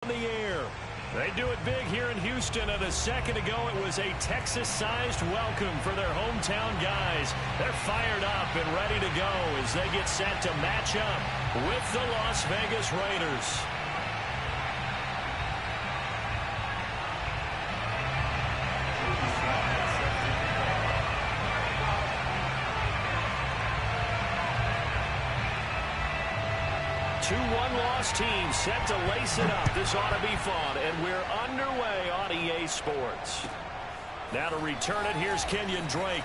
in the air. They do it big here in Houston, and a second ago it was a Texas-sized welcome for their hometown guys. They're fired up and ready to go as they get set to match up with the Las Vegas Raiders. Two one-loss teams set to lace it up. This ought to be fun, and we're underway on EA Sports. Now to return it, here's Kenyon Drake.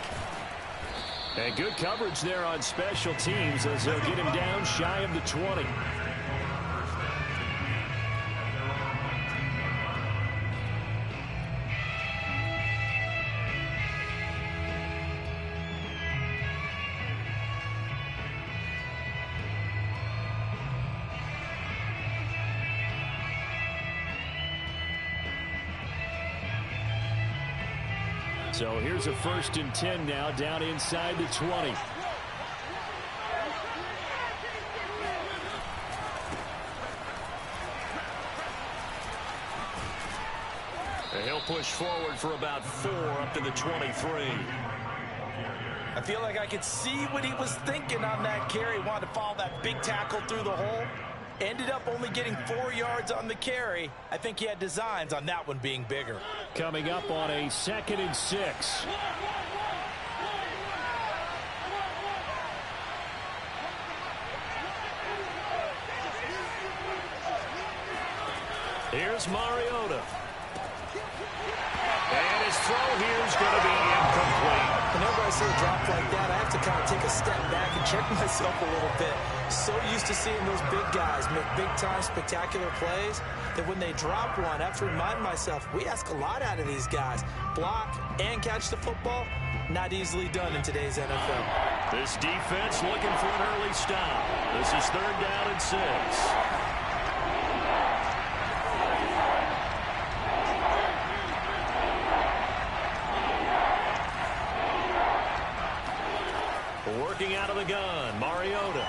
And good coverage there on special teams as they'll get him down shy of the 20. So here's a 1st and 10 now down inside the 20. And he'll push forward for about 4 up to the 23. I feel like I could see what he was thinking on that carry. Wanted to follow that big tackle through the hole. Ended up only getting 4 yards on the carry. I think he had designs on that one being bigger. Coming up on a 2nd and 6. Here's Mariota. And his throw here is going to be incomplete. Whenever I see a drop like that, I have to kind of take a step back and check myself a little bit. So used to seeing those big guys make big-time spectacular plays that when they drop one, I have to remind myself, we ask a lot out of these guys. Block and catch the football, not easily done in today's NFL. This defense looking for an early stop. This is 3rd down and 6. Working out of the gun, Mariota.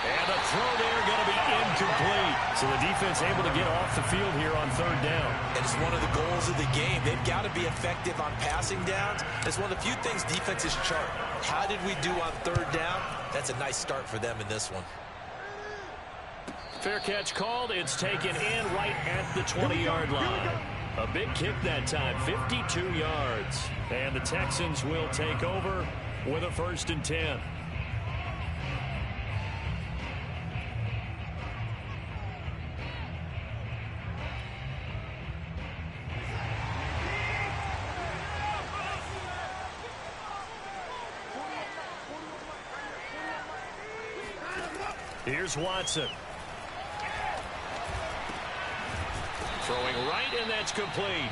And the throw there going to be incomplete. So the defense able to get off the field here on 3rd down. And it's one of the goals of the game. They've got to be effective on passing downs. It's one of the few things defenses chart. How did we do on 3rd down? That's a nice start for them in this one. Fair catch called. It's taken in right at the 20-yard line. A big kick that time, 52 yards. And the Texans will take over with a 1st and 10. Here's Watson. Throwing right, and that's complete.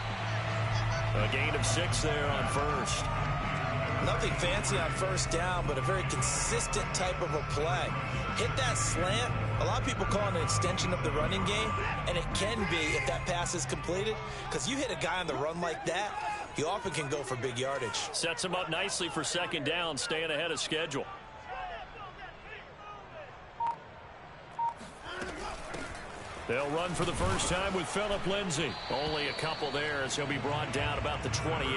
A gain of 6 there on 1st. Nothing fancy on 1st down, but a very consistent type of a play. Hit that slant. A lot of people call it an extension of the running game, and it can be if that pass is completed, because you hit a guy on the run like that, he often can go for big yardage. Sets him up nicely for 2nd down, staying ahead of schedule. They'll run for the first time with Phillip Lindsay. Only a couple there as he'll be brought down about the 28.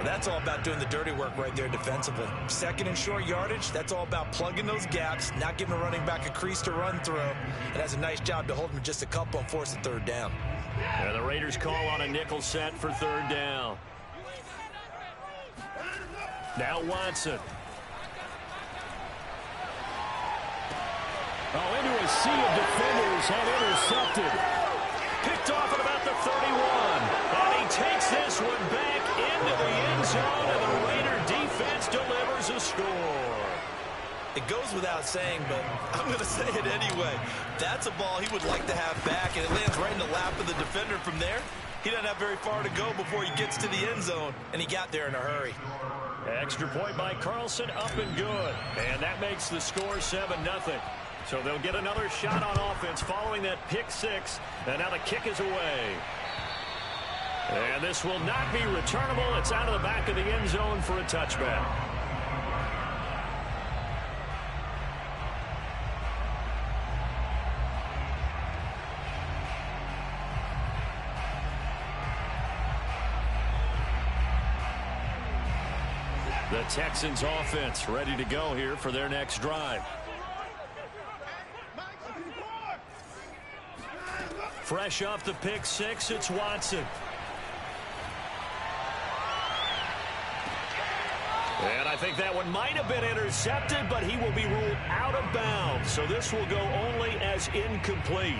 That's all about doing the dirty work right there defensively. 2nd and short yardage, that's all about plugging those gaps, not giving a running back a crease to run through. It has a nice job to hold him just a couple and force a 3rd down. And the Raiders call on a nickel set for 3rd down. Now Watson. Oh, into a sea of defenders and intercepted. Picked off at about the 31. And he takes this one back into the end zone, and the Raider defense delivers a score. It goes without saying, but I'm going to say it anyway. That's a ball he would like to have back, and it lands right in the lap of the defender from there. He doesn't have very far to go before he gets to the end zone, and he got there in a hurry. Extra point by Carlson, up and good. And that makes the score 7-0. So they'll get another shot on offense following that pick 6. And now the kick is away. And this will not be returnable. It's out of the back of the end zone for a touchback. The Texans offense ready to go here for their next drive. Fresh off the pick six, it's Watson. And I think that one might have been intercepted, but he will be ruled out of bounds. So this will go only as incomplete.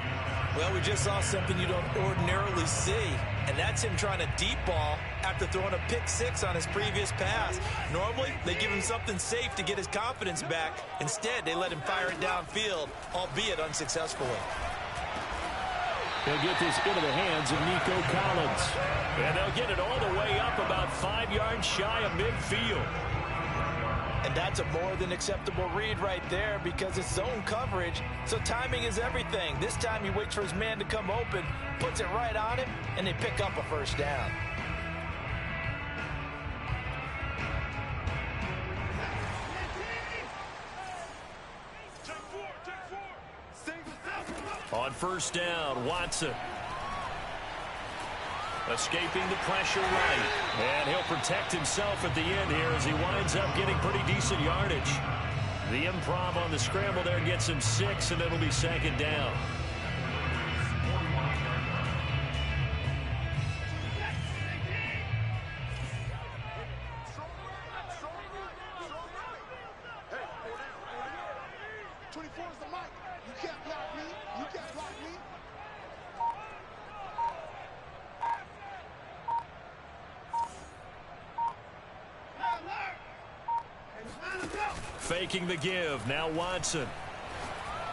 Well, we just saw something you don't ordinarily see, and that's him trying to deep ball after throwing a pick six on his previous pass. Normally, they give him something safe to get his confidence back. Instead, they let him fire it downfield, albeit unsuccessfully. They'll get this into the hands of Nico Collins. And they'll get it all the way up about 5 yards shy of midfield. And that's a more than acceptable read right there because it's zone coverage, so timing is everything. This time he waits for his man to come open, puts it right on him, and they pick up a first down. On first down, Watson. Escaping the pressure right. And he'll protect himself at the end here as he winds up getting pretty decent yardage. The improv on the scramble there gets him 6, and it'll be second down. Faking the give. Now Watson.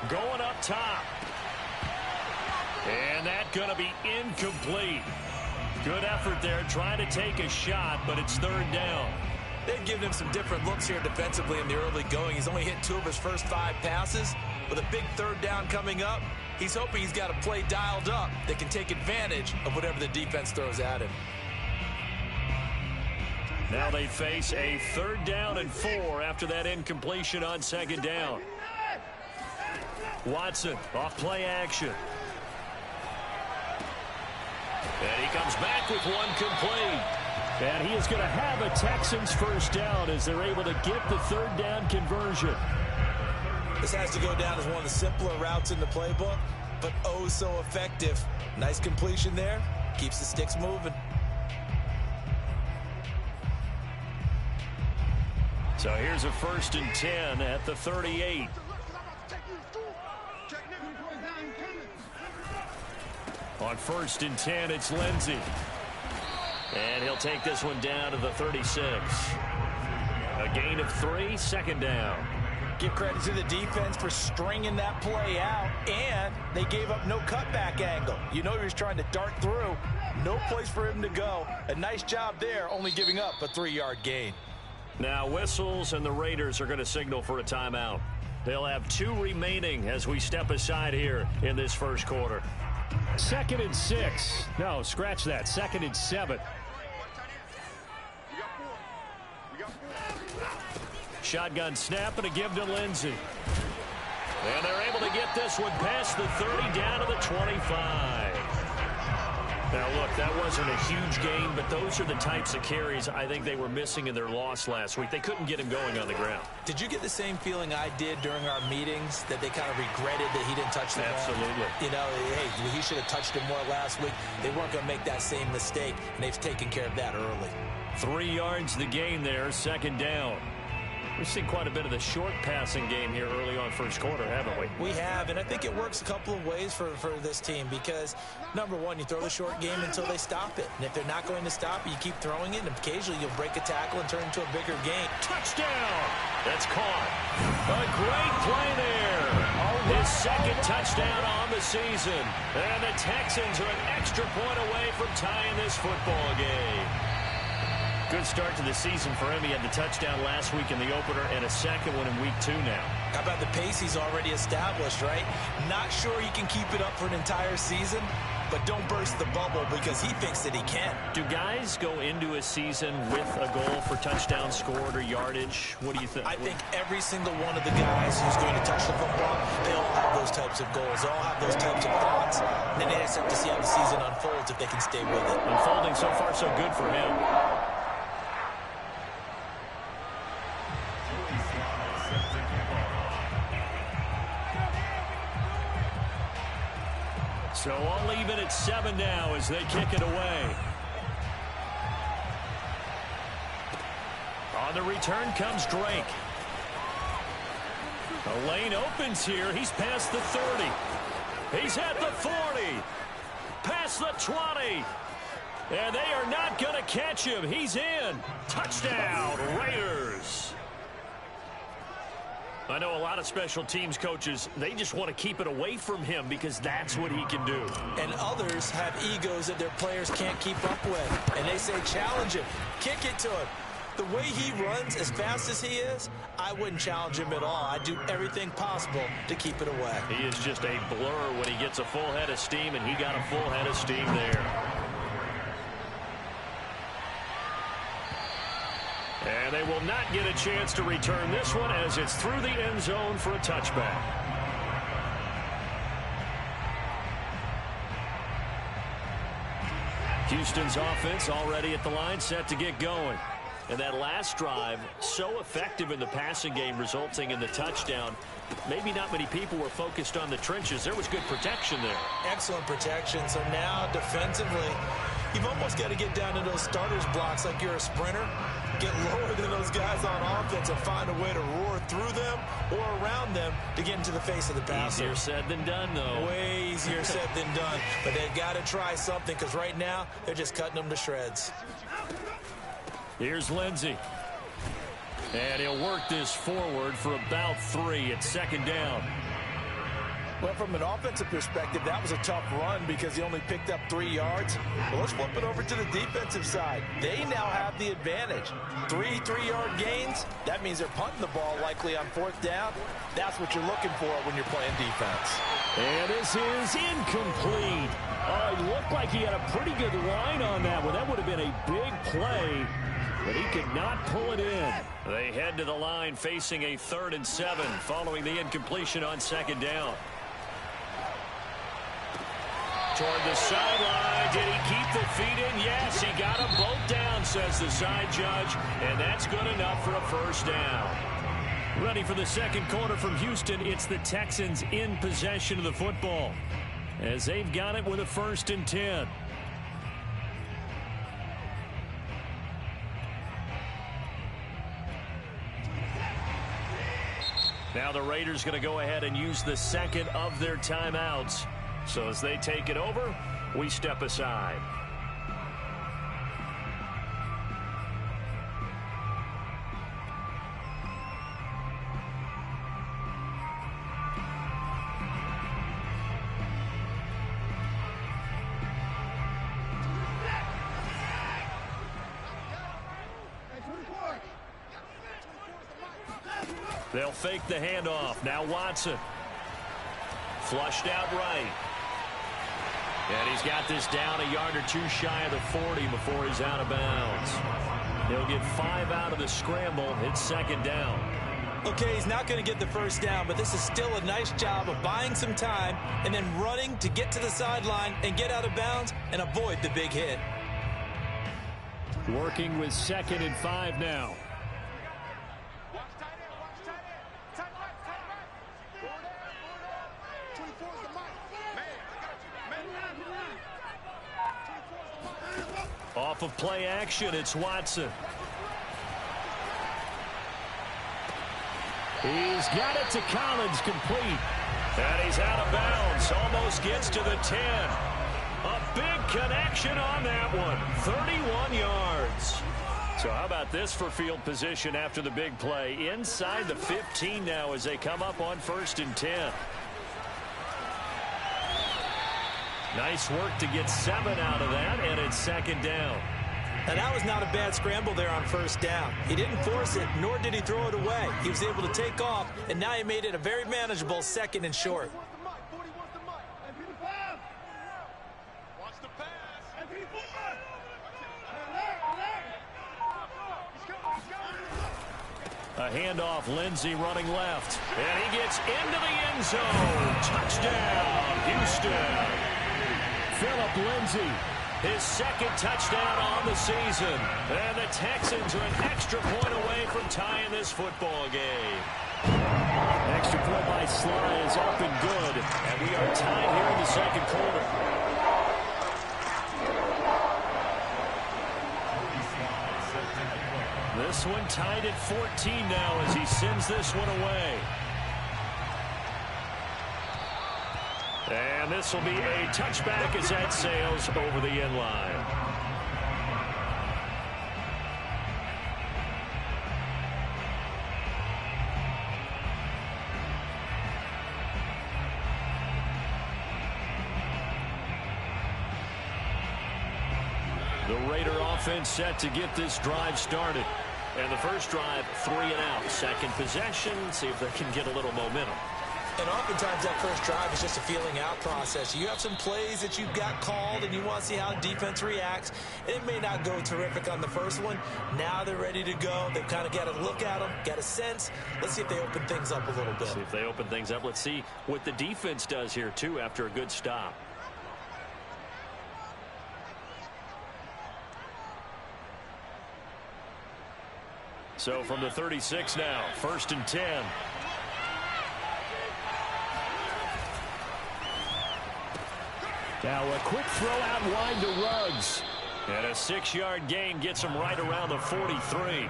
Going up top. And that's going to be incomplete. Good effort there trying to take a shot, but it's third down. They've given him some different looks here defensively in the early going. He's only hit 2 of his first 5 passes. With a big third down coming up, he's hoping he's got a play dialed up that can take advantage of whatever the defense throws at him. Now they face a 3rd down and 4 after that incompletion on second down. Watson off play action. And he comes back with one complete. And he is going to have a Texans first down as they're able to get the 3rd down conversion. This has to go down as one of the simpler routes in the playbook, but oh so effective. Nice completion there. Keeps the sticks moving. So here's a 1st and 10 at the 38. On 1st and 10, it's Lindsey. And he'll take this one down to the 36. A gain of 3, second down. Give credit to the defense for stringing that play out, and they gave up no cutback angle. You know he was trying to dart through. No place for him to go. A nice job there, only giving up a 3-yard gain. Now whistles and the Raiders are going to signal for a timeout. They'll have 2 remaining as we step aside here in this first quarter. 2nd and 6. No, scratch that. 2nd and 7. Shotgun snap and a give to Lindsey. And they're able to get this one past the 30 down to the 25. Now, look, that wasn't a huge gain, but those are the types of carries I think they were missing in their loss last week. They couldn't get him going on the ground. Did you get the same feeling I did during our meetings, that they kind of regretted that he didn't touch the ball? Absolutely. You know, hey, he should have touched him more last week. They weren't going to make that same mistake, and they've taken care of that early. 3 yards the gain there, second down. We've seen quite a bit of the short passing game here early on first quarter, haven't we? We have, and I think it works a couple of ways for this team because, number one, you throw the short game until they stop it. And if they're not going to stop it, you keep throwing it, and occasionally you'll break a tackle and turn into a bigger game. Touchdown! That's caught. A great play there. His 2nd touchdown on the season. And the Texans are an extra point away from tying this football game. Good start to the season for him. He had the touchdown last week in the opener and a second one in week 2 now. How about the pace he's already established, right? Not sure he can keep it up for an entire season, but don't burst the bubble because he thinks that he can. Do guys go into a season with a goal for touchdowns scored or yardage? What do you think? I think every single one of the guys who's going to touch the football, they all have those types of goals. They all have those types of thoughts. And then they just have to see how the season unfolds if they can stay with it. Unfolding so far so good for him. So all even at 7 now as they kick it away. On the return comes Drake. The lane opens here. He's past the 30. He's at the 40. Past the 20. And they are not going to catch him. He's in. Touchdown, Raiders. I know a lot of special teams coaches, they just want to keep it away from him because that's what he can do. And others have egos that their players can't keep up with. And they say, challenge him. Kick it to him. The way he runs as fast as he is, I wouldn't challenge him at all. I'd do everything possible to keep it away. He is just a blur when he gets a full head of steam, and he got a full head of steam there. And they will not get a chance to return this one as it's through the end zone for a touchback. Houston's offense already at the line, set to get going. And that last drive, so effective in the passing game, resulting in the touchdown. Maybe not many people were focused on the trenches. There was good protection there. Excellent protection. So now defensively, you've almost got to get down to those starters blocks like you're a sprinter. Get lower than those guys on offense and find a way to roar through them or around them to get into the face of the passer. Easier said than done, though. Way easier said than done. But they've got to try something because right now they're just cutting them to shreds. Here's Lindsey. And he'll work this forward for about 3 at second down. Well, from an offensive perspective, that was a tough run because he only picked up 3 yards. But let's flip it over to the defensive side. They now have the advantage. 3 3-yard gains, that means they're punting the ball likely on 4th down. That's what you're looking for when you're playing defense. And this is incomplete. It looked like he had a pretty good line on that one. That would have been a big play, but he could not pull it in. They head to the line facing a 3rd and 7 following the incompletion on 2nd down. Toward the sideline. Did he keep the feet in? Yes, he got them both down, says the side judge, and that's good enough for a 1st down. Ready for the 2nd quarter from Houston. It's the Texans in possession of the football as they've got it with a 1st and 10. Now the Raiders going to go ahead and use the 2nd of their timeouts. So as they take it over, we step aside. They'll fake the handoff. Now Watson. Flushed out right. And he's got this down a yard or 2 shy of the 40 before he's out of bounds. He'll get 5 out of the scramble. It's 2nd down. Okay, he's not going to get the 1st down, but this is still a nice job of buying some time and then running to get to the sideline and get out of bounds and avoid the big hit. Working with 2nd and 5 now. Off of play action, it's Watson. He's got it to Collins, complete. And he's out of bounds. Almost gets to the 10. A big connection on that one. 31 yards. So how about this for field position after the big play? Inside the 15 now as they come up on 1st and 10. Nice work to get 7 out of that, and it's 2nd down. Now, that was not a bad scramble there on 1st down. He didn't force it, nor did he throw it away. He was able to take off, and now he made it a very manageable 2nd and short. A handoff, Lindsey running left. And he gets into the end zone. Touchdown, Houston. Phillip Lindsey, his 2nd touchdown on the season. And the Texans are an extra point away from tying this football game. Extra point by Sly is up and good. And we are tied here in the second quarter. This one tied at 14 now as he sends this one away. And this will be a touchback as that sails over the end line. The Raider offense set to get this drive started. And the first drive, 3 and out. Second possession, see if they can get a little momentum. And oftentimes that first drive is just a feeling out process. You have some plays that you've got called and you want to see how defense reacts. And it may not go terrific on the first one. Now they're ready to go. They've kind of got a look at them, got a sense. Let's see if they open things up a little bit. See if they open things up. Let's see what the defense does here, too, after a good stop. So from the 36 now, 1st and 10. Now a quick throw out wide to Ruggs. And a 6-yard gain gets him right around the 43.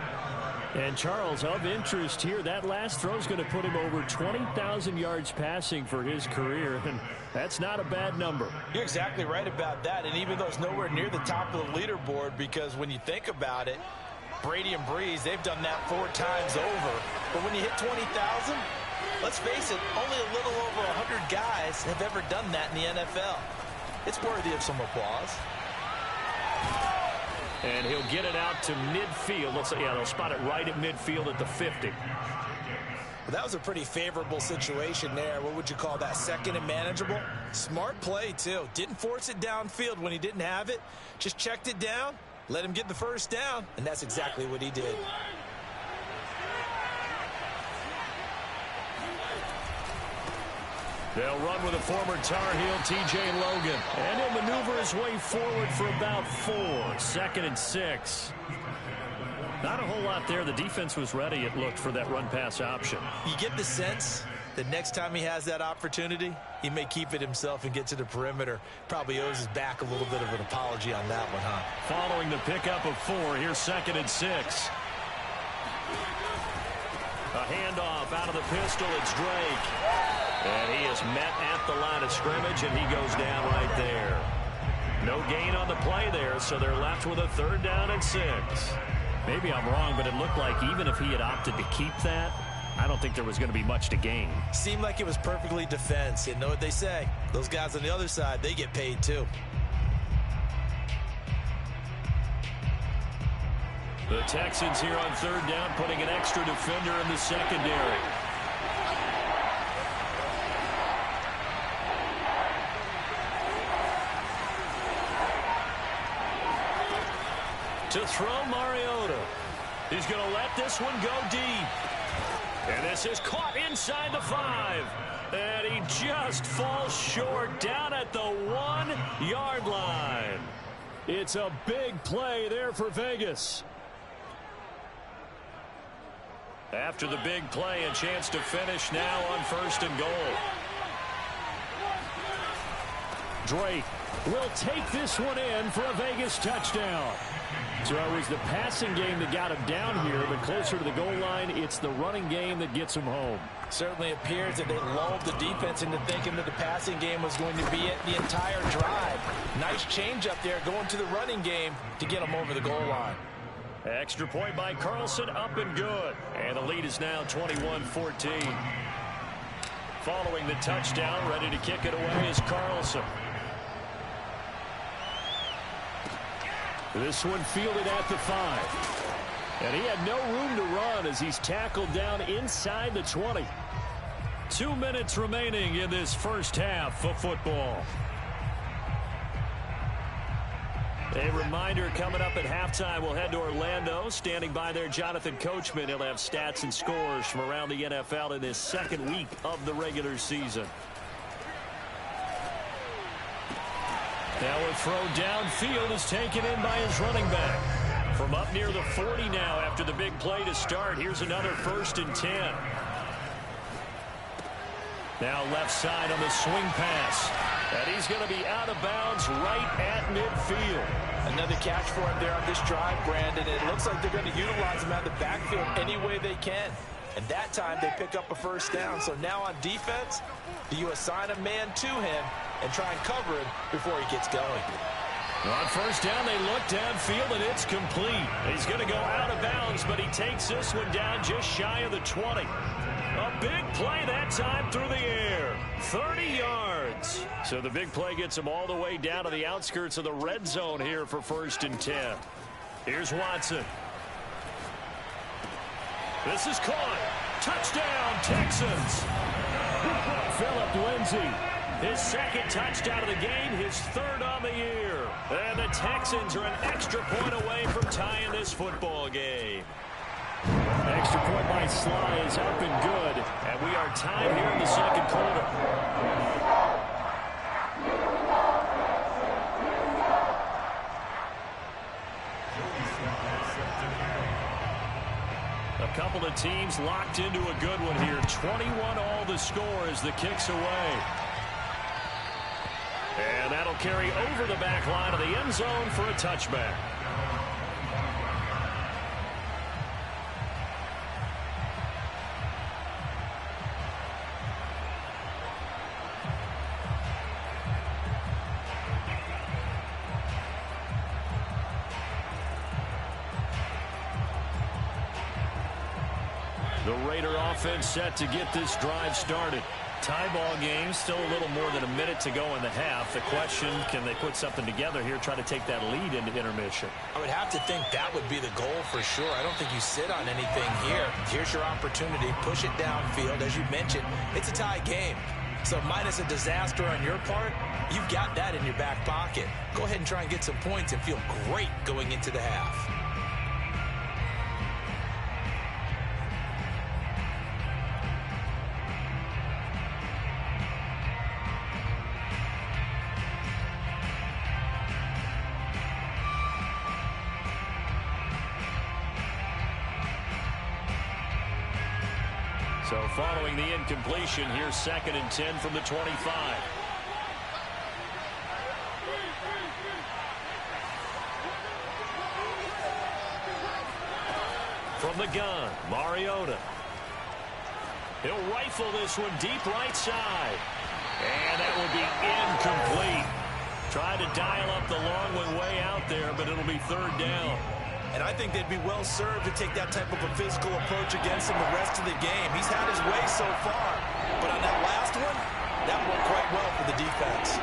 And Charles, of interest here, that last throw is going to put him over 20,000 yards passing for his career. And that's not a bad number. You're exactly right about that. And even though it's nowhere near the top of the leaderboard, because when you think about it, Brady and Breeze, they've done that 4 times over. But when you hit 20,000, let's face it, only a little over 100 guys have ever done that in the NFL. It's worthy of some applause. And he'll get it out to midfield. They'll spot it right at midfield at the 50. Well, that was a pretty favorable situation there. What would you call that? Second and manageable? Smart play, too. Didn't force it downfield when he didn't have it. Just checked it down, let him get the first down, and that's exactly what he did. They'll run with a former Tar Heel, T.J. Logan. And he'll maneuver his way forward for about 4. 2nd and 6. Not a whole lot there. The defense was ready, it looked, for that run-pass option. You get the sense that next time he has that opportunity, he may keep it himself and get to the perimeter. Probably owes his back a little bit of an apology on that one, huh? Following the pickup of 4, here's 2nd and 6. A handoff out of the pistol. It's Drake. And he is met at the line of scrimmage, and he goes down right there. No gain on the play there, so they're left with a 3rd down and 6. Maybe I'm wrong, but it looked like even if he had opted to keep that, I don't think there was going to be much to gain. Seemed like it was perfectly defense. You know what they say? Those guys on the other side, they get paid too. The Texans here on 3rd down, putting an extra defender in the secondary. To throw Mariota. He's going to let this one go deep. And this is caught inside the 5. And he just falls short down at the 1-yard line. It's a big play there for Vegas. After the big play, a chance to finish now on 1st and goal. Drake will take this one in for a Vegas touchdown. So it was the passing game that got him down here, but closer to the goal line, it's the running game that gets him home. Certainly appears that they lulled the defense into thinking that the passing game was going to be it the entire drive. Nice change up there going to the running game to get him over the goal line. Extra point by Carlson, up and good. And the lead is now 21-14. Following the touchdown, ready to kick it away is Carlson. This one fielded at the 5. And he had no room to run as he's tackled down inside the 20. 2 minutes remaining in this first half of football. A reminder, coming up at halftime, we'll head to Orlando. Standing by there, Jonathan Coachman. He'll have stats and scores from around the NFL in this 2nd week of the regular season. Now a throw downfield is taken in by his running back. From up near the 40 now after the big play to start. Here's another 1st and 10. Now left side on the swing pass. And he's going to be out of bounds right at midfield. Another catch for him there on this drive, Brandon. It looks like they're going to utilize him out of the backfield any way they can. And that time they pick up a first down. So now on defense, do you assign a man to him and try and cover him before he gets going? On first down, they look downfield, and it's complete. He's going to go out of bounds, but he takes this one down just shy of the 20. A big play that time through the air. 30 yards. So the big play gets him all the way down to the outskirts of the red zone here for 1st and 10. Here's Watson. This is caught. Touchdown, Texans. Phillip Lindsay. His 2nd touchdown of the game, his 3rd on the year. And the Texans are an extra point away from tying this football game. Extra point by Sly is up and good. And we are tied here in the 2nd quarter. A couple of teams locked into a good one here. 21 all the score as the kick's away. And that'll carry over the back line of the end zone for a touchback. The Raider offense set to get this drive started. Tie ball game, still a little more than a minute to go in the half. The question, can they put something together here, try to take that lead into intermission? I would have to think that would be the goal for sure. I don't think you sit on anything here. Here's your opportunity. Push it downfield. As you mentioned, it's a tie game. So minus a disaster on your part, you've got that in your back pocket. Go ahead and try and get some points and feel great going into the half. So following the incompletion, here's 2nd and 10 from the 25. From the gun, Mariota. He'll rifle this one deep right side. And that will be incomplete. Tried to dial up the long one way out there, but it'll be 3rd down. And I think they'd be well served to take that type of a physical approach against him the rest of the game. He's had his way so far. But on that last one, that worked quite well for the defense.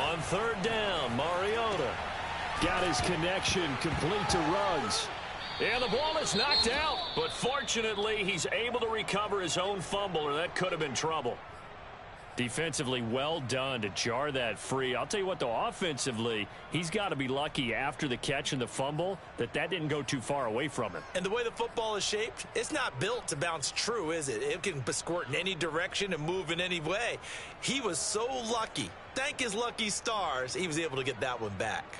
On 3rd down, Mariota got his connection complete to Ruggs. And the ball is knocked out, but fortunately, he's able to recover his own fumble, or that could have been trouble. Defensively, well done to jar that free. I'll tell you what, though, offensively, he's got to be lucky after the catch and the fumble that didn't go too far away from him. And the way the football is shaped, it's not built to bounce true, is it? It can squirt in any direction and move in any way. He was so lucky. Thank his lucky stars, he was able to get that one back.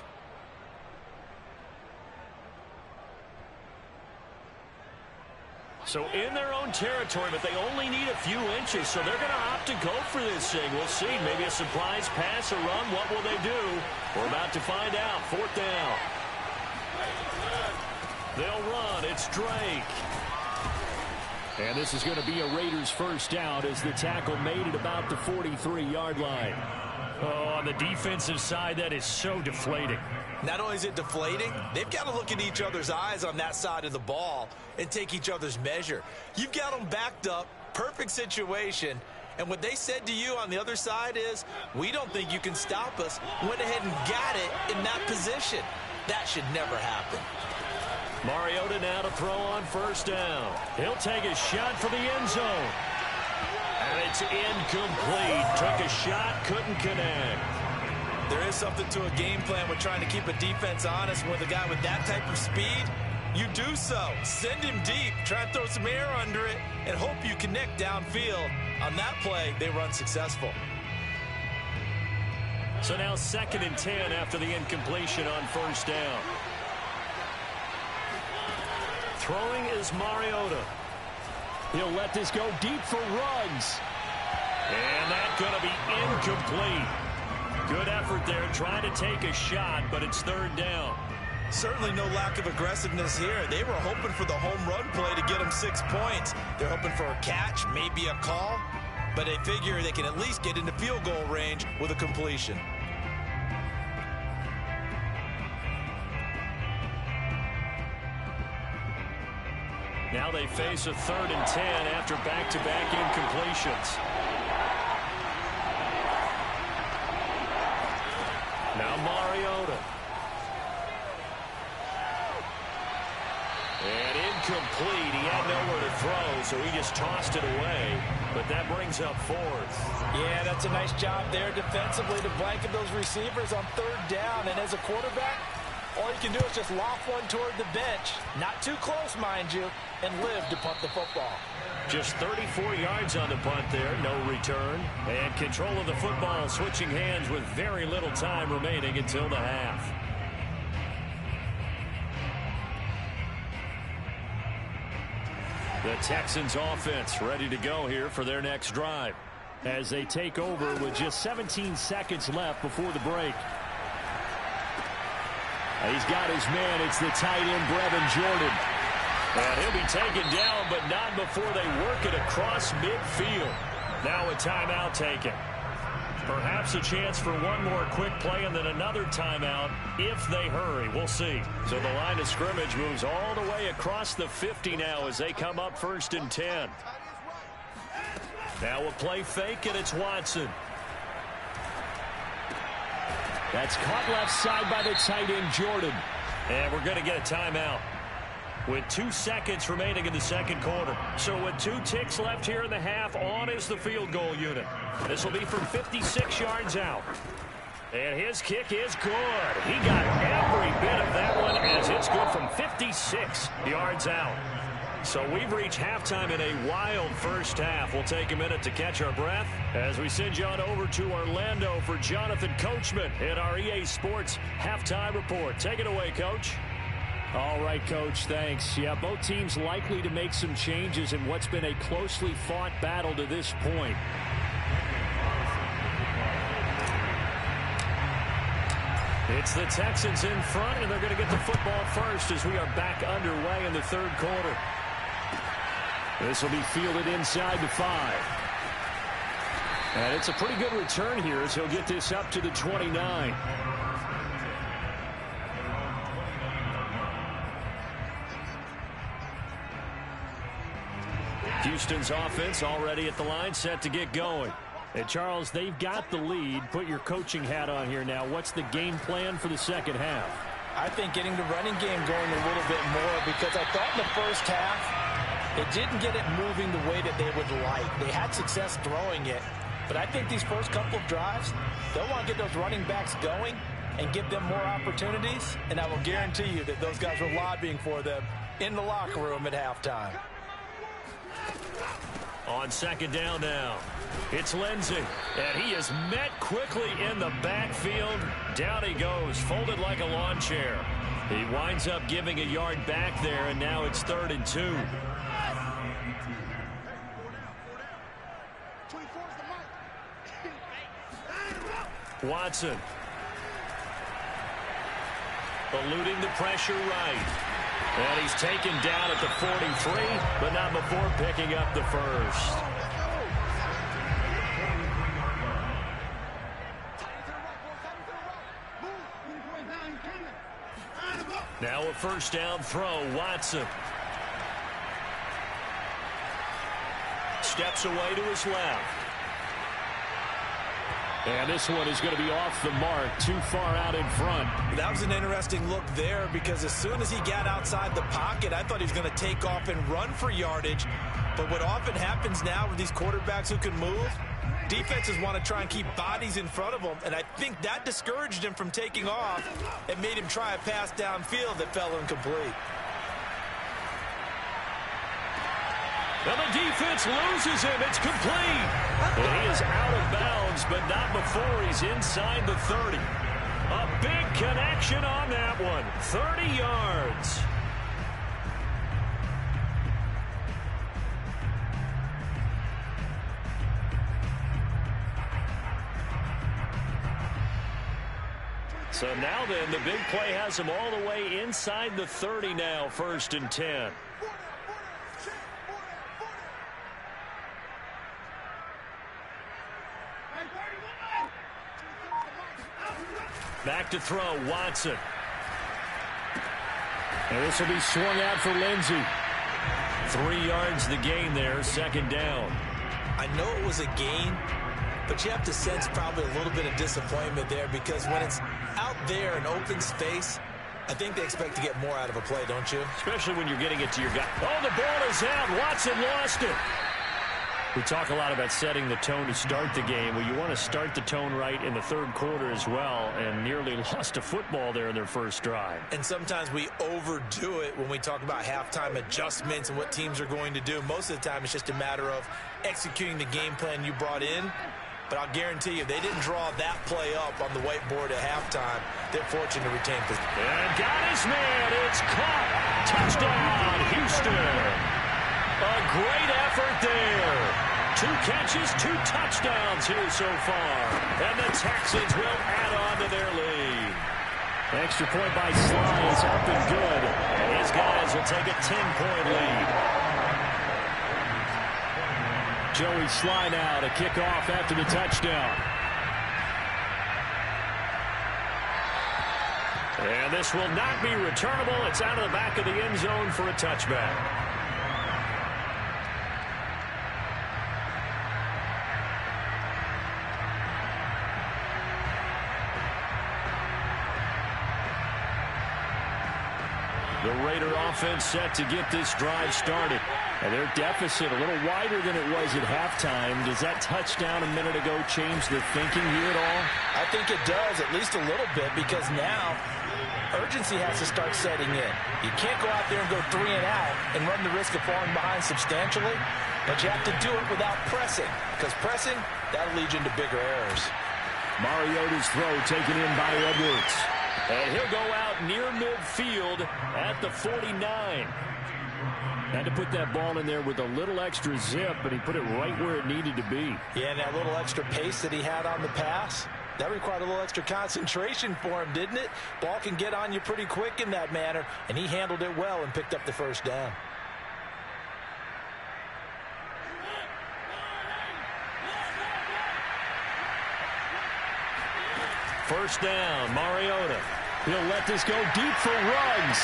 So in their own territory, but they only need a few inches, so they're going to opt to go for this thing. We'll see. Maybe a surprise pass or run. What will they do? We're about to find out. 4th down. They'll run. It's Drake. And this is going to be a Raiders 1st down as the tackle made at about the 43-yard line. Oh, on the defensive side, that is so deflating. Not only is it deflating, they've got to look in each other's eyes on that side of the ball and take each other's measure. You've got them backed up, perfect situation, and what they said to you on the other side is, we don't think you can stop us. Went ahead and got it in that position. That should never happen. Mariota now to throw on 1st down. He'll take a shot for the end zone. And it's incomplete. Took a shot, couldn't connect. There is something to a game plan with trying to keep a defense honest. With a guy with that type of speed, you do so. Send him deep, try and throw some air under it, and hope you connect downfield. On that play, they were unsuccessful. So now 2nd and 10 after the incompletion on first down. Throwing is Mariota. He'll let this go deep for Ruggs. And that's going to be incomplete. Good effort there trying to take a shot, but it's 3rd down. Certainly no lack of aggressiveness here. They were hoping for the home run play to get them 6 points. They're hoping for a catch, maybe a call, but they figure they can at least get into field goal range with a completion. Now they face a 3rd and 10 after back-to-back incompletions. Now Mariota. And incomplete. He had nowhere to throw, so he just tossed it away. But that brings up 4th. Yeah, that's a nice job there defensively to blanket those receivers on 3rd down. And as a quarterback, all you can do is just loft one toward the bench. Not too close, mind you, and live to punt the football. Just 34 yards on the punt there, no return. And control of the football switching hands with very little time remaining until the half. The Texans offense ready to go here for their next drive as they take over with just 17 seconds left before the break. He's got his man. It's the tight end, Brevin Jordan. And he'll be taken down, but not before they work it across midfield. Now a timeout taken. Perhaps a chance for one more quick play and then another timeout if they hurry. We'll see. So the line of scrimmage moves all the way across the 50 now as they come up 1st and 10. Now a play fake, and it's Watson. That's caught left side by the tight end, Jordan. And we're going to get a timeout with 2 seconds remaining in the 2nd quarter. So with 2 ticks left here in the half, on is the field goal unit. This will be from 56 yards out. And his kick is good. He got every bit of that one as it's good from 56 yards out. So we've reached halftime in a wild first half. We'll take a minute to catch our breath as we send you on over to Orlando for Jonathan Coachman in our EA Sports Halftime Report. Take it away, Coach. All right, Coach, thanks. Yeah, both teams likely to make some changes in what's been a closely fought battle to this point. It's the Texans in front, and they're going to get the football first as we are back underway in the 3rd quarter. This will be fielded inside the 5. And it's a pretty good return here as he'll get this up to the 29. Houston's offense already at the line, set to get going. And Charles, they've got the lead. Put your coaching hat on here now. What's the game plan for the 2nd half? I think getting the running game going a little bit more, because I thought in the first half they didn't get it moving the way that they would like. They had success throwing it, but I think these first couple of drives, they'll want to get those running backs going and give them more opportunities, and I will guarantee you that those guys were lobbying for them in the locker room at halftime. On 2nd down now, it's Lindsey, and he is met quickly in the backfield. Down he goes, folded like a lawn chair. He winds up giving a yard back there, and now it's 3rd and 2. Watson. Eluding the pressure right. And he's taken down at the 43, but not before picking up the first. Now a 1st down throw, Watson. Steps away to his left. And this one is going to be off the mark, too far out in front. That was an interesting look there, because as soon as he got outside the pocket, I thought he was going to take off and run for yardage. But what often happens now with these quarterbacks who can move, defenses want to try and keep bodies in front of them, and I think that discouraged him from taking off and made him try a pass downfield that fell incomplete. And the defense loses him. It's complete. And he is out of bounds, but not before he's inside the 30. A big connection on that one. 30 yards. So now then, the big play has him all the way inside the 30 now, 1st and 10. Back to throw, Watson. And this will be swung out for Lindsey. 3 yards the gain there, 2nd down. I know it was a gain, but you have to sense probably a little bit of disappointment there because when it's out there in open space, I think they expect to get more out of a play, don't you? Especially when you're getting it to your guy. Oh, the ball is out. Watson lost it. We talk a lot about setting the tone to start the game. Well, you want to start the tone right in the 3rd quarter as well, and nearly lost a football there in their first drive. And sometimes we overdo it when we talk about halftime adjustments and what teams are going to do. Most of the time, it's just a matter of executing the game plan you brought in. But I'll guarantee you, they didn't draw that play up on the whiteboard at halftime. They're fortunate to retain possession. And got his man. It's caught. Touchdown, Houston. A great effort there. 2 catches, 2 touchdowns here so far. And the Texans will add on to their lead. Extra point by Sly is up and good. And his guys will take a 10-point lead. Joey Sly now to kick off after the touchdown. And this will not be returnable. It's out of the back of the end zone for a touchback. The Raider offense set to get this drive started. And their deficit a little wider than it was at halftime. Does that touchdown a minute ago change the thinking here at all? I think it does, at least a little bit, because now urgency has to start setting in. You can't go out there and go 3 and out and run the risk of falling behind substantially, but you have to do it without pressing, because pressing, that'll lead you into bigger errors. Mariota's throw taken in by Edwards. And he'll go out near midfield at the 49. Had to put that ball in there with a little extra zip, but he put it right where it needed to be. Yeah, and that little extra pace that he had on the pass, that required a little extra concentration for him, didn't it? Ball can get on you pretty quick in that manner, and he handled it well and picked up the 1st down. First down, Mariota. He'll let this go deep for Ruggs.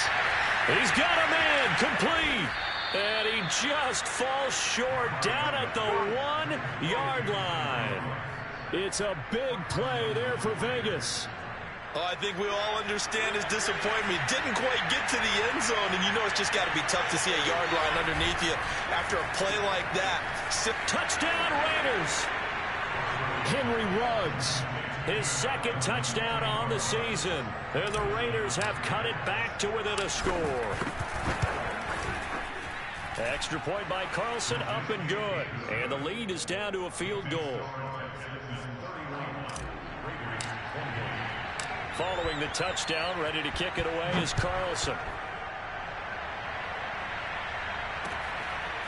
He's got a man, complete. And he just falls short down at the 1-yard line. It's a big play there for Vegas. Oh, I think we all understand his disappointment. Didn't quite get to the end zone, and you know it's just got to be tough to see a yard line underneath you after a play like that. Touchdown, Raiders. Henry Ruggs. His 2nd touchdown on the season. And the Raiders have cut it back to within a score. Extra point by Carlson, up and good. And the lead is down to a field goal. Following the touchdown, ready to kick it away is Carlson.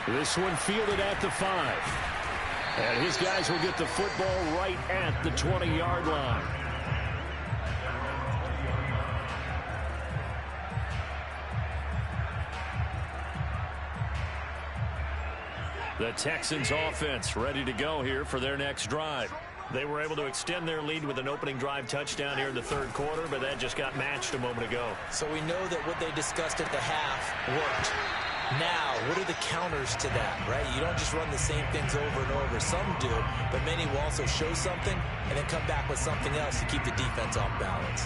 This one fielded at the 5. And his guys will get the football right at the 20-yard line. The Texans offense ready to go here for their next drive. They were able to extend their lead with an opening drive touchdown here in the 3rd quarter, but that just got matched a moment ago. So we know that what they discussed at the half worked. Now, what are the counters to that, right? You don't just run the same things over and over. Some do, but many will also show something and then come back with something else to keep the defense off balance.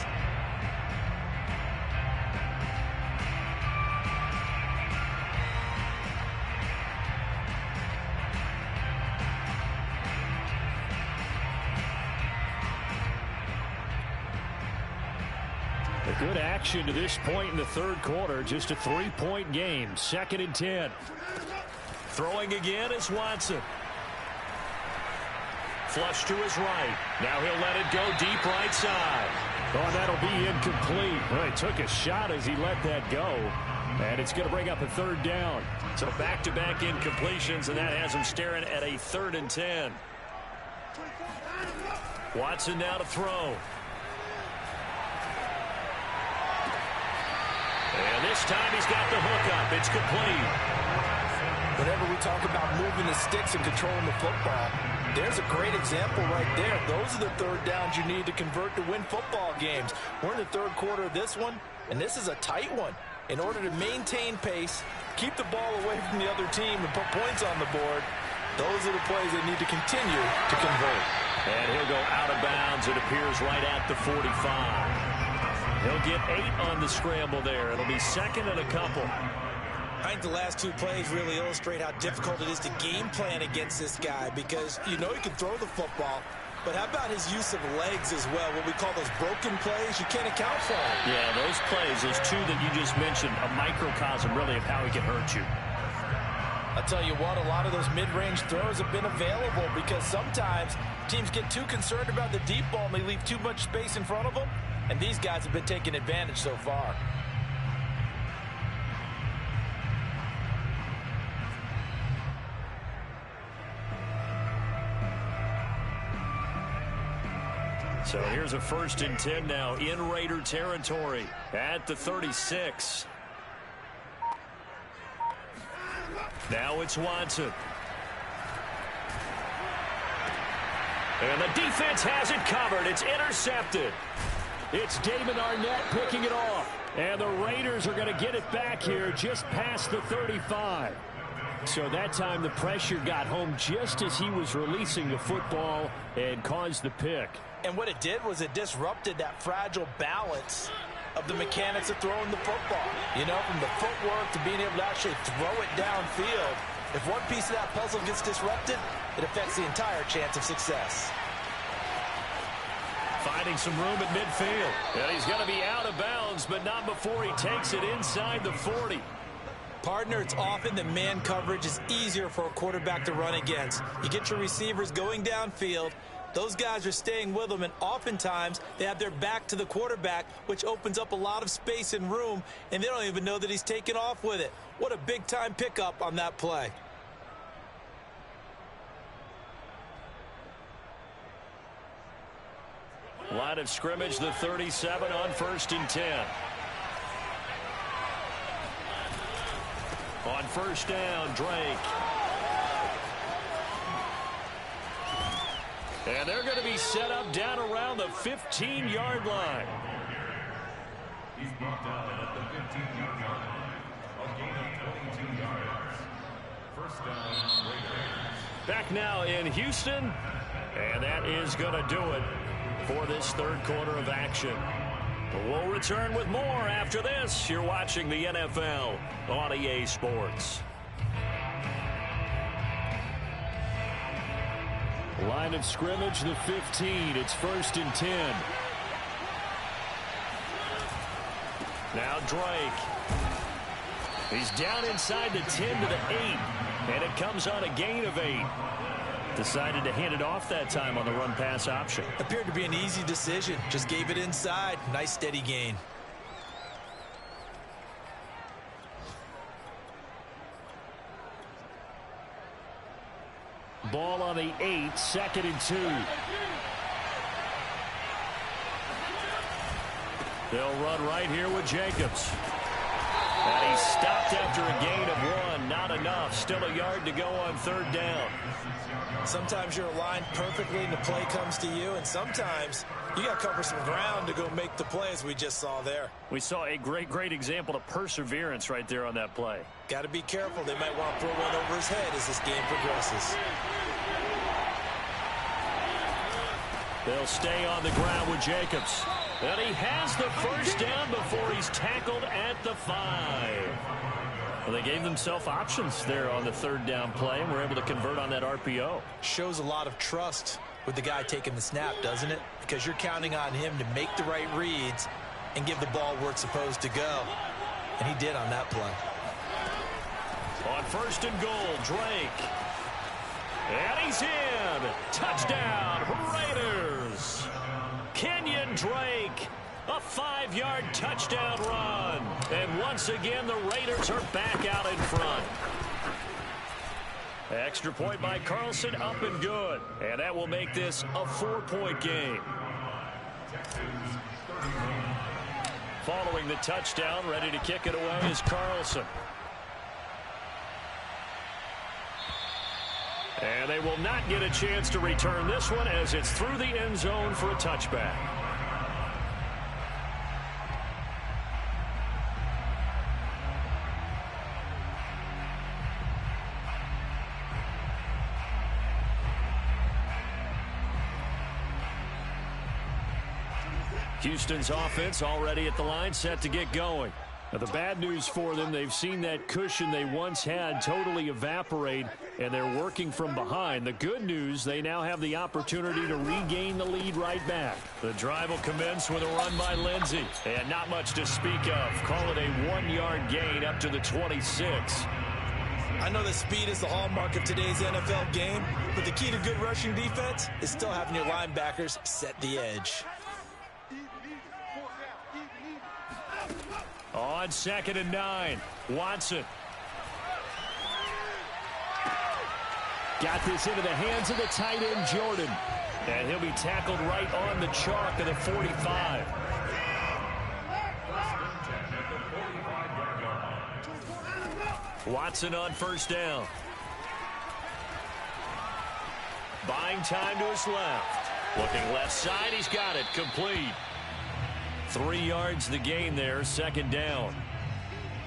Good action to this point in the 3rd quarter. Just a 3-point game. 2nd and 10. Throwing again is Watson. Flush to his right. Now he'll let it go deep right side. Oh, that'll be incomplete. Well, he took a shot as he let that go. And it's going to bring up a third down. So back-to-back incompletions, and that has him staring at a 3rd and 10. Watson now to throw. And this time he's got the hook up. It's complete. Whenever we talk about moving the sticks and controlling the football, there's a great example right there. Those are the third downs you need to convert to win football games. We're in the third quarter of this one, and this is a tight one. In order to maintain pace, keep the ball away from the other team, and put points on the board, those are the plays they need to continue to convert. And he'll go out of bounds. It appears right at the 45. He'll get 8 on the scramble there. It'll be 2nd and a couple. I think the last 2 plays really illustrate how difficult it is to game plan against this guy, because you know he can throw the football, but how about his use of legs as well? What we call those broken plays, you can't account for them. Yeah, those plays, those 2 that you just mentioned, a microcosm really of how he can hurt you. I'll tell you what, a lot of those mid-range throws have been available because sometimes teams get too concerned about the deep ball and they leave too much space in front of them, and these guys have been taking advantage so far. So here's a 1st and 10 now in Raider territory at the 36. Now it's Watson. And the defense has it covered. It's intercepted. It's Damon Arnett picking it off. And the Raiders are going to get it back here just past the 35. So that time the pressure got home just as he was releasing the football and caused the pick. And what it did was it disrupted that fragile balance of the mechanics of throwing the football. You know, from the footwork to being able to actually throw it downfield. If one piece of that puzzle gets disrupted, it affects the entire chance of success. Finding some room at midfield. And he's going to be out of bounds, but not before he takes it inside the 40. Partner, it's often that man coverage is easier for a quarterback to run against. You get your receivers going downfield. Those guys are staying with them, and oftentimes they have their back to the quarterback, which opens up a lot of space and room, and they don't even know that he's taken off with it. What a big-time pickup on that play. Line of scrimmage, the 37 on 1st and 10. On 1st down, Drake. And they're going to be set up down around the 15-yard line. He's brought down at the 15-yard line. A gain of 22 yards. 1st down, Raiders. Back now in Houston. And that is going to do it for this 3rd quarter of action. We'll return with more after this. You're watching the NFL on EA Sports. Line of scrimmage, the 15. It's 1st and 10. Now Drake. He's down inside the 10 to the 8. And it comes on a gain of 8. Decided to hand it off that time on the run-pass option. Appeared to be an easy decision. Just gave it inside. Nice steady gain. Ball on the 8, 2nd and 2. They'll run right here with Jacobs. And he's stopped after a gain of 1. Not enough. Still a yard to go on 3rd down. Sometimes you're aligned perfectly and the play comes to you, and sometimes you got to cover some ground to go make the play, as we just saw there. We saw a great example of perseverance right there on that play. Got to be careful. They might want to throw one over his head as this game progresses. They'll stay on the ground with Jacobs. And he has the 1st down before he's tackled at the 5. Well, they gave themselves options there on the 3rd down play, and were able to convert on that RPO. Shows a lot of trust with the guy taking the snap, doesn't it? Because you're counting on him to make the right reads and give the ball where it's supposed to go. And he did on that play. On first and goal. Drake. And he's in. Touchdown, Raiders. Kenyon Drake. A 5-yard touchdown run. And once again, the Raiders are back out in front. Extra point by Carlson, up and good. And that will make this a 4-point game. Following the touchdown, ready to kick it away is Carlson. And they will not get a chance to return this one as it's through the end zone for a touchback. Houston's offense already at the line, set to get going. Now, the bad news for them, they've seen that cushion they once had totally evaporate, and they're working from behind. The good news, they now have the opportunity to regain the lead right back. The drive will commence with a run by Lindsey, and not much to speak of. Call it a 1-yard gain up to the 26. I know that speed is the hallmark of today's NFL game, but the key to good rushing defense is still having your linebackers set the edge. On 2nd and 9, Watson. Got this into the hands of the tight end, Jordan. And he'll be tackled right on the chalk of the 45. Watson on first down. Buying time to his left. Looking left side, he's got it, complete. 3 yards the gain there, 2nd down.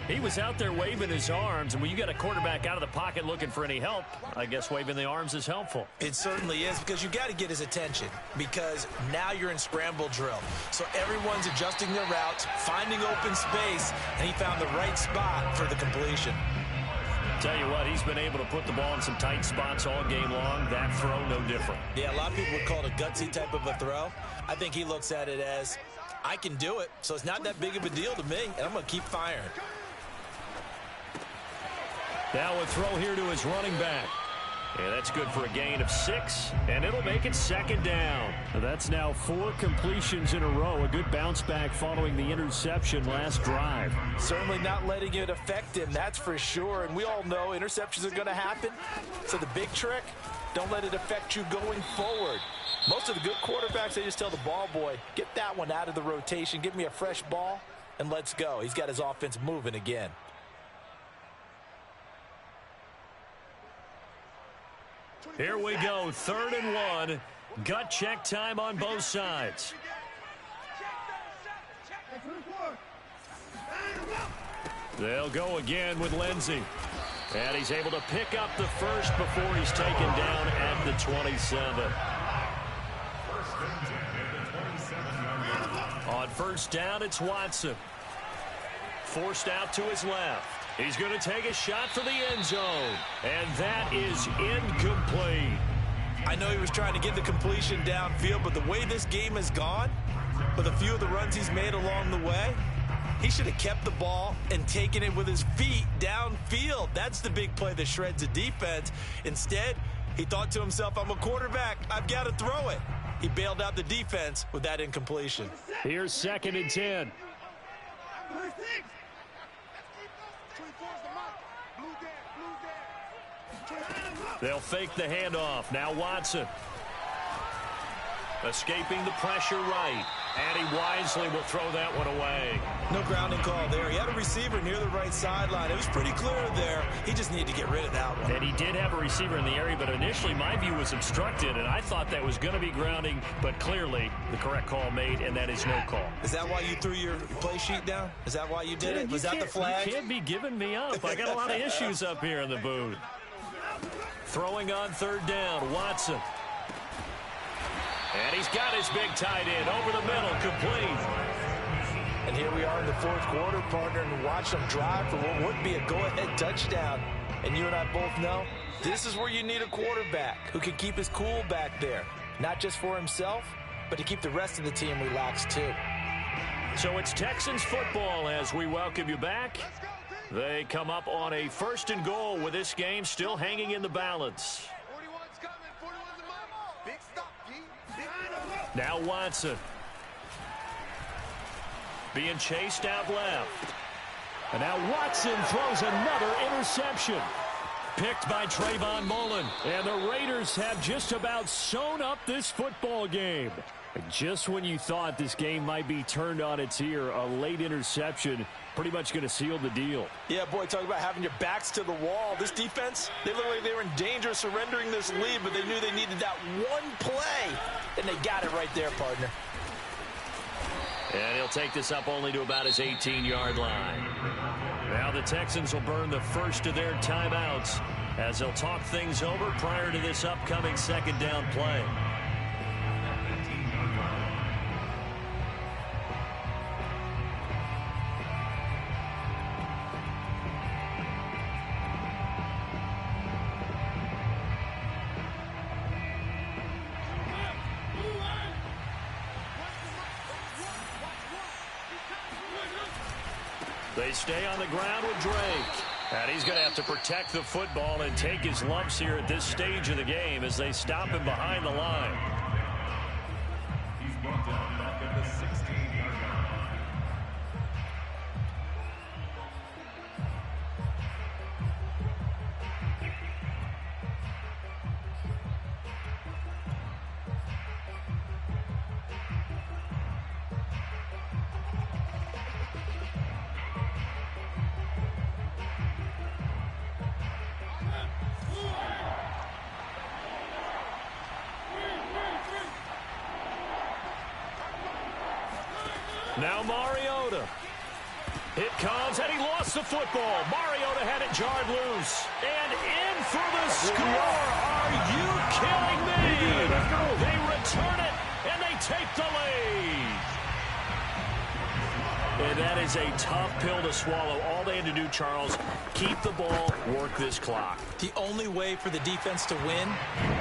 He was out there waving his arms, and when you got a quarterback out of the pocket looking for any help, I guess waving the arms is helpful. It certainly is, because you got to get his attention, because now you're in scramble drill. So everyone's adjusting their routes, finding open space, and he found the right spot for the completion. Tell you what, he's been able to put the ball in some tight spots all game long. That throw, no different. Yeah, a lot of people would call it a gutsy type of a throw. I think he looks at it as, I can do it, so it's not that big of a deal to me, and I'm going to keep firing. Now a throw here to his running back. Yeah, that's good for a gain of 6, and it'll make it 2nd down. That's now 4 completions in a row. A good bounce back following the interception last drive. Certainly not letting it affect him, that's for sure. And we all know interceptions are going to happen. So the big trick, don't let it affect you going forward. Most of the good quarterbacks, they just tell the ball boy, get that one out of the rotation, give me a fresh ball, and let's go. He's got his offense moving again. Here we go, 3rd and 1. Gut check time on both sides. They'll go again with Lindsey. And he's able to pick up the first before he's taken down at the 27. On first down, it's Watson. Forced out to his left. He's going to take a shot for the end zone. And that is incomplete. I know he was trying to get the completion downfield, but the way this game has gone, with a few of the runs he's made along the way, he should have kept the ball and taken it with his feet downfield. That's the big play that shreds a defense. Instead, he thought to himself, I'm a quarterback, I've got to throw it. He bailed out the defense with that incompletion. Here's 2nd and 10. They'll fake the handoff. Now Watson. Escaping the pressure right. And he wisely will throw that one away. No grounding call there. He had a receiver near the right sideline. It was pretty clear there. He just needed to get rid of that one. And he did have a receiver in the area, but initially my view was obstructed, and I thought that was going to be grounding, but clearly the correct call made, and that is no call. Is that why you threw your play sheet down? Is that why you did it? Was that the flag? You can't be giving me up. I got a lot of issues up here in the booth. Throwing on 3rd down, Watson. And he's got his big tight end over the middle, complete. And here we are in the 4th quarter, partner, and watch them drive for what would be a go-ahead touchdown. And you and I both know this is where you need a quarterback who can keep his cool back there. Not just for himself, but to keep the rest of the team relaxed too. So it's Texans football as we welcome you back. They come up on a 1st and goal with this game still hanging in the balance. 41's coming. 41's a mile. Big stop, G. Now Watson. Being chased out left. And now Watson throws another interception. Picked by Trayvon Mullen. And the Raiders have just about sewn up this football game. Just when you thought this game might be turned on its ear, a late interception pretty much going to seal the deal. Yeah, boy, talk about having your backs to the wall. This defense, they looked like they were in danger of surrendering this lead, but they knew they needed that one play, and they got it right there, partner. And he'll take this up only to about his 18-yard line. Now the Texans will burn the first of their timeouts as they'll talk things over prior to this upcoming 2nd down play. They stay on the ground with Drake. And he's going to have to protect the football and take his lumps here at this stage of the game as they stop him behind the line. He's brought down back at the 16-yard line. Now Mariota. It comes, and he lost the football. Mariota had it jarred loose. And in for the score. Are you kidding me? They return it, and they take the lead. And that is a tough pill to swallow. All they had to do, Charles, keep the ball, work this clock. The only way for the defense to win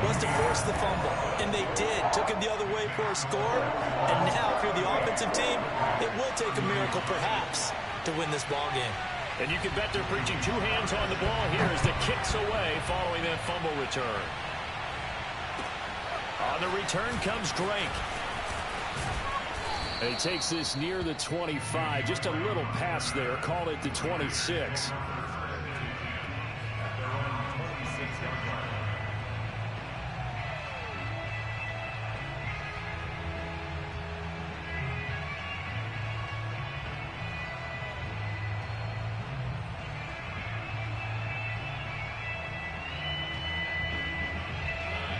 was to force the fumble. And they did. Took it the other way for a score. And now, if you're the offensive team, it will take a miracle, perhaps, to win this ball game. And you can bet they're preaching 2 hands on the ball here as the kick's away following that fumble return. On the return comes Drake. And he takes this near the 25. Just a little pass there. Call it the 26.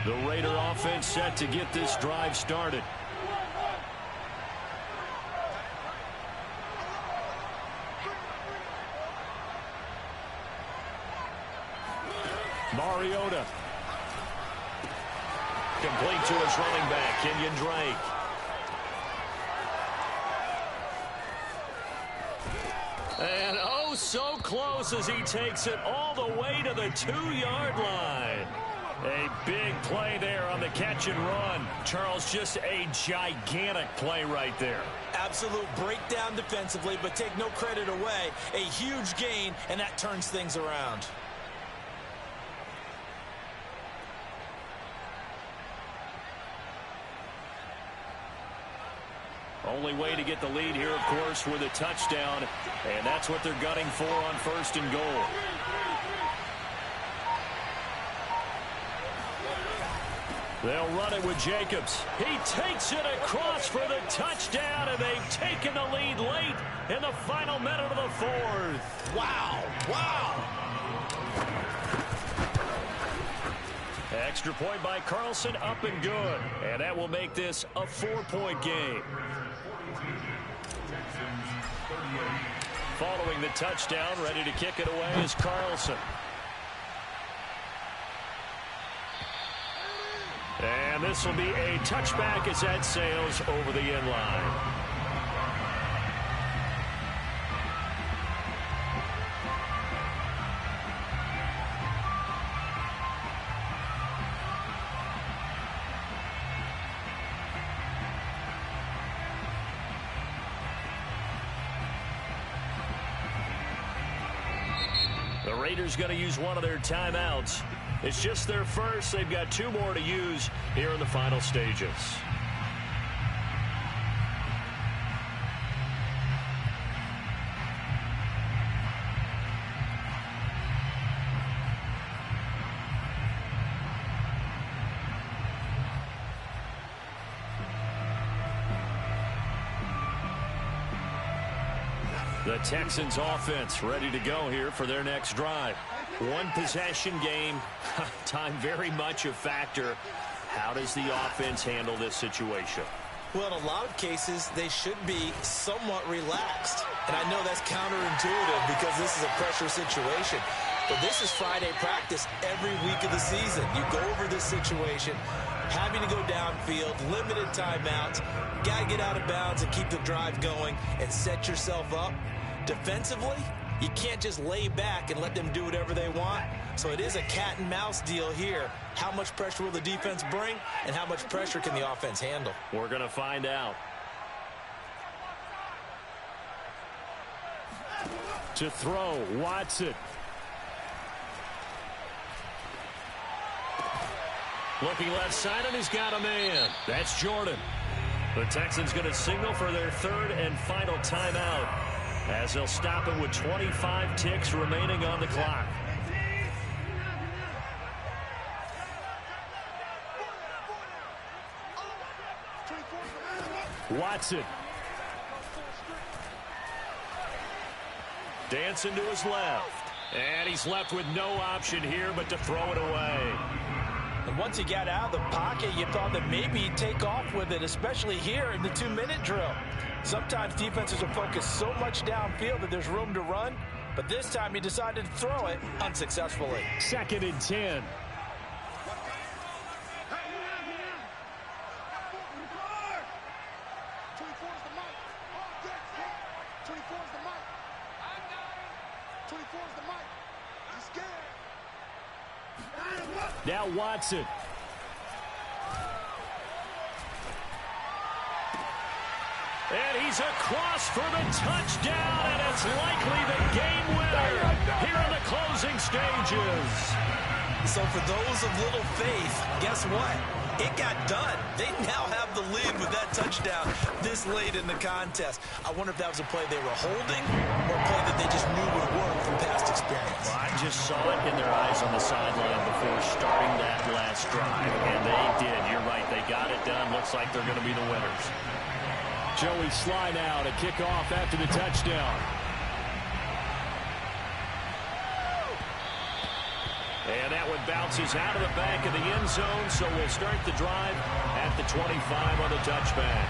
The Raider offense set to get this drive started. Mariota. Complete to his running back, Kenyon Drake. And oh, so close as he takes it all the way to the 2-yard line. A big play there on the catch and run. Charles, just a gigantic play right there. Absolute breakdown defensively, but take no credit away. A huge gain, and that turns things around. Only way to get the lead here, of course, with a touchdown, and that's what they're gunning for on 1st and goal. They'll run it with Jacobs. He takes it across for the touchdown, and they've taken the lead late in the final minute of the 4th. Wow, wow. Extra point by Carlson, up and good. And that will make this a 4-point game. Following the touchdown, ready to kick it away is Carlson. And this will be a touchback as that sails over the end line. Raiders going to use one of their timeouts. It's just their first. They've got 2 more to use here in the final stages. The Texans offense ready to go here for their next drive. One possession game. Time very much a factor. How does the offense handle this situation? Well, in a lot of cases, they should be somewhat relaxed. And I know that's counterintuitive because this is a pressure situation. But this is Friday practice every week of the season. You go over this situation, having to go downfield, limited timeouts, got to get out of bounds and keep the drive going and set yourself up. Defensively, you can't just lay back and let them do whatever they want. So it is a cat and mouse deal here. How much pressure will the defense bring, and how much pressure can the offense handle? We're going to find out. To throw, Watson. Looking left side, and he's got a man. That's Jordan. The Texans going to signal for their 3rd and final timeout, as they'll stop it with 25 ticks remaining on the clock. Watson. Dancing to his left. And he's left with no option here but to throw it away. And once he got out of the pocket, you thought that maybe he'd take off with it, especially here in the 2-minute drill. Sometimes defenses will focus so much downfield that there's room to run, but this time he decided to throw it unsuccessfully. 2nd and 10. Now Watson. And he's across for the touchdown, and it's likely the game winner here in the closing stages. So for those of little faith, guess what? It got done. They now have the lead with that touchdown this late in the contest. I wonder if that was a play they were holding or a play that they just knew would work from past experience. Well, I just saw it in their eyes on the sideline before starting that last drive, and they did. You're right. They got it done. Looks like they're going to be the winners. Joey Sly now to kick off after the touchdown. And that one bounces out of the back of the end zone, so we'll start the drive at the 25 on the touchback.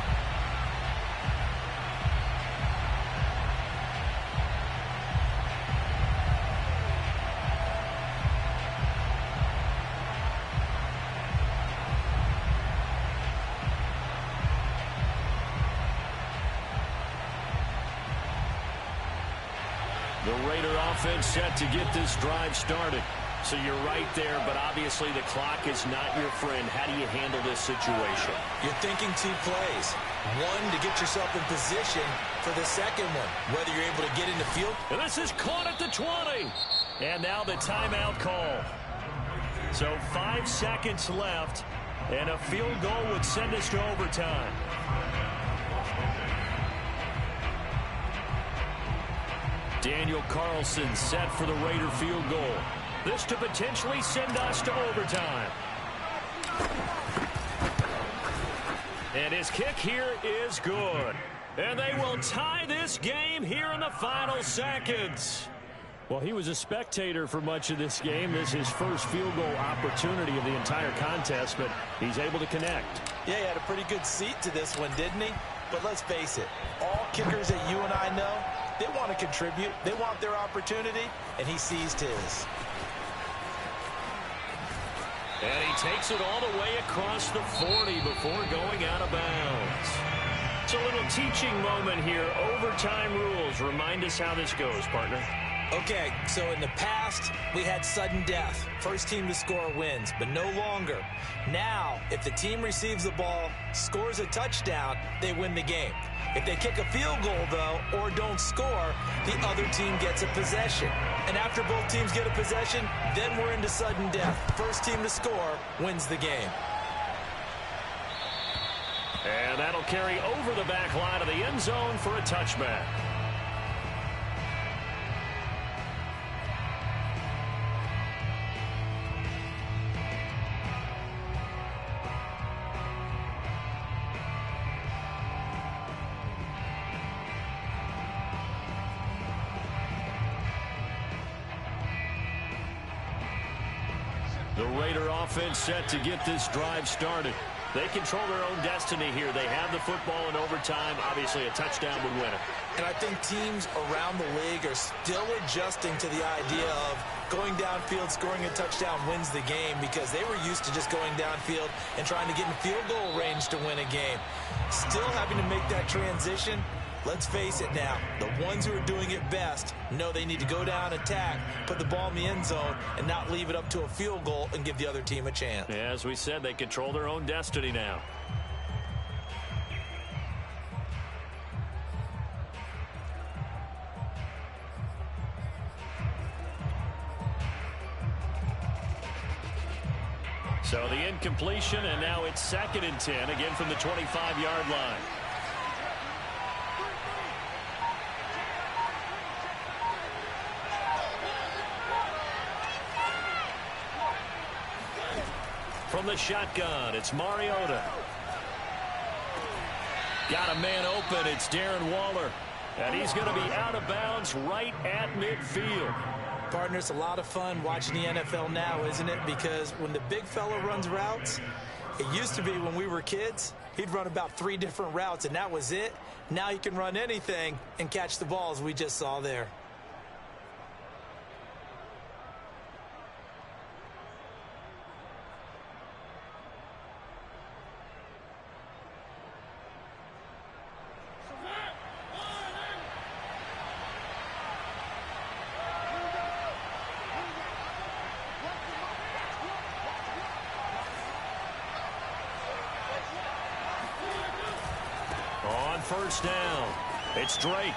The Raider offense set to get this drive started. So you're right there, but obviously the clock is not your friend. How do you handle this situation? You're thinking 2 plays. One, to get yourself in position for the second one, whether you're able to get in the field. And this is caught at the 20. And now the timeout call. So 5 seconds left, and a field goal would send us to overtime. Daniel Carlson set for the Raider field goal. This to potentially send us to overtime. And his kick here is good. And they will tie this game here in the final seconds. Well, he was a spectator for much of this game. This is his first field goal opportunity of the entire contest, but he's able to connect. Yeah, he had a pretty good seat to this one, didn't he? But let's face it, all kickers that you and I know, they want to contribute. They want their opportunity, and he seized his. And he takes it all the way across the 40 before going out of bounds. It's a little teaching moment here. Overtime rules. Remind us how this goes, partner. Okay, so in the past, we had sudden death. First team to score wins, but no longer. Now, if the team receives the ball, scores a touchdown, they win the game. If they kick a field goal, though, or don't score, the other team gets a possession. And after both teams get a possession, then we're into sudden death. First team to score wins the game. And that'll carry over the back line of the end zone for a touchback. The Raider offense set to get this drive started. They control their own destiny here. They have the football in overtime. Obviously, a touchdown would win it. And I think teams around the league are still adjusting to the idea of going downfield, scoring a touchdown wins the game, because they were used to just going downfield and trying to get in field goal range to win a game. Still having to make that transition. Let's face it now, the ones who are doing it best know they need to go down, attack, put the ball in the end zone, and not leave it up to a field goal and give the other team a chance. Yeah, as we said, they control their own destiny now. So the incompletion, and now it's 2nd and 10, again from the 25-yard line. From the shotgun, it's Mariota. Got a man open. It's Darren Waller. And he's going to be out of bounds right at midfield. Partner, it's a lot of fun watching the NFL now, isn't it? Because when the big fella runs routes, it used to be when we were kids, he'd run about 3 different routes, and that was it. Now he can run anything and catch the balls we just saw there. First down. It's Drake.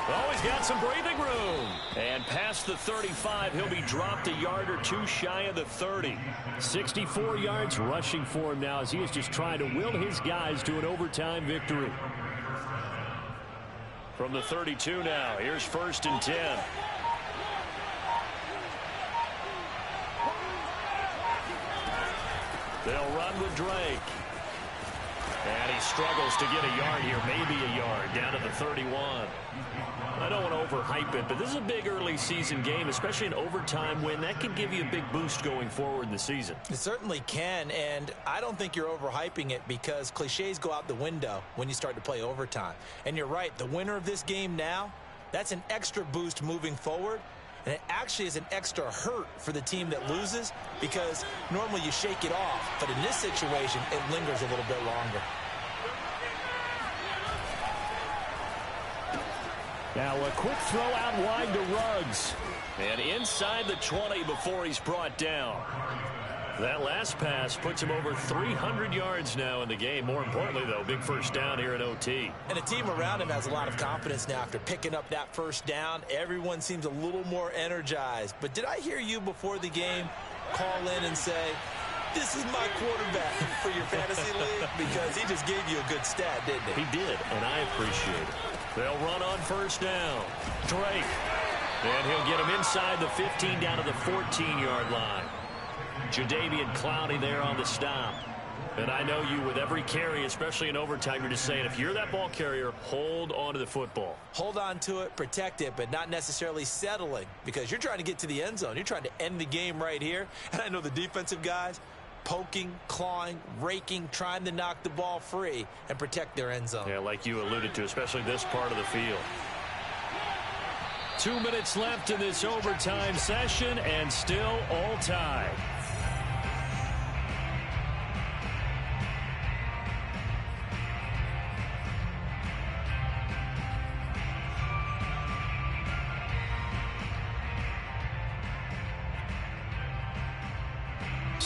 Oh, he's got some breathing room. And past the 35, he'll be dropped a yard or 2 shy of the 30. 64 yards rushing for him now as he is just trying to will his guys to an overtime victory. From the 32 now, here's 1st and 10. They'll run with Drake. And he struggles to get a yard here, maybe a yard, down to the 31. I don't want to overhype it, but this is a big early season game, especially an overtime win. That can give you a big boost going forward in the season. It certainly can, and I don't think you're overhyping it because cliches go out the window when you start to play overtime. And you're right, the winner of this game now, that's an extra boost moving forward. And it actually is an extra hurt for the team that loses because normally you shake it off. But in this situation, it lingers a little bit longer. Now a quick throw out wide to Ruggs. And inside the 20 before he's brought down. That last pass puts him over 300 yards now in the game. More importantly, though, big first down here in OT. And the team around him has a lot of confidence now after picking up that first down. Everyone seems a little more energized. But did I hear you before the game call in and say, this is my quarterback for your fantasy league? Because he just gave you a good stat, didn't he? He did, and I appreciate it. They'll run on first down. Drake. And he'll get him inside the 15 down to the 14-yard line. Jadeveon Clowney there on the stop. And I know you with every carry, especially in overtime, you're just saying if you're that ball carrier, hold on to the football. Hold on to it, protect it, but not necessarily settling because you're trying to get to the end zone. You're trying to end the game right here. And I know the defensive guys poking, clawing, raking, trying to knock the ball free and protect their end zone. Yeah, like you alluded to, especially this part of the field. 2 minutes left in this overtime session and still all tied.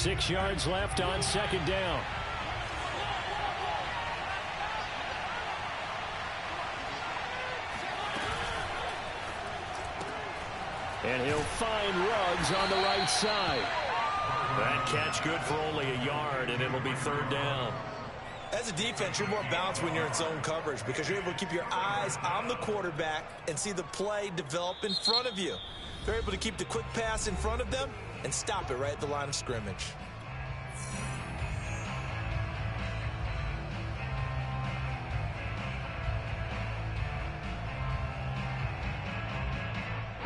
6 yards left on second down. And he'll find Ruggs on the right side. That catch good for only a yard, and it'll be 3rd down. As a defense, you're more balanced when you're in zone coverage because you're able to keep your eyes on the quarterback and see the play develop in front of you. They're able to keep the quick pass in front of them and stop it right at the line of scrimmage.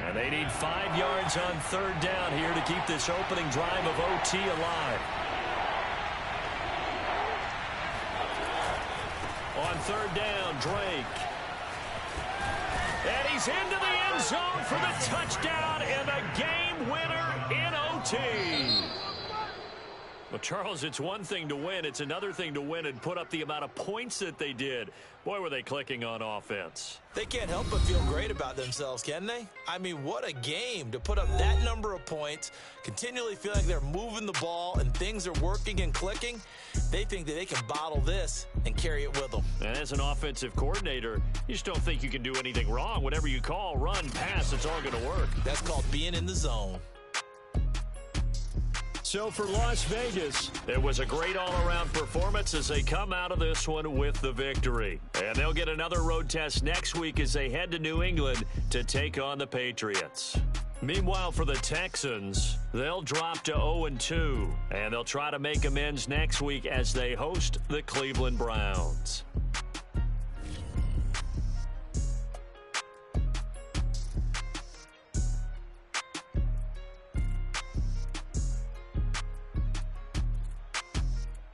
And they need 5 yards on 3rd down here to keep this opening drive of OT alive. On 3rd down, Drake. And he's into the end zone for the touchdown and the game winner in OT. Well, Charles, it's one thing to win. It's another thing to win and put up the amount of points that they did. Boy, were they clicking on offense. They can't help but feel great about themselves, can they? I mean, what a game to put up that number of points, continually feel like they're moving the ball and things are working and clicking. They think that they can bottle this and carry it with them. And as an offensive coordinator, you just don't think you can do anything wrong. Whatever you call, run, pass, it's all going to work. That's called being in the zone. So for Las Vegas, it was a great all-around performance as they come out of this one with the victory. And they'll get another road test next week as they head to New England to take on the Patriots. Meanwhile, for the Texans, they'll drop to 0-2, and they'll try to make amends next week as they host the Cleveland Browns.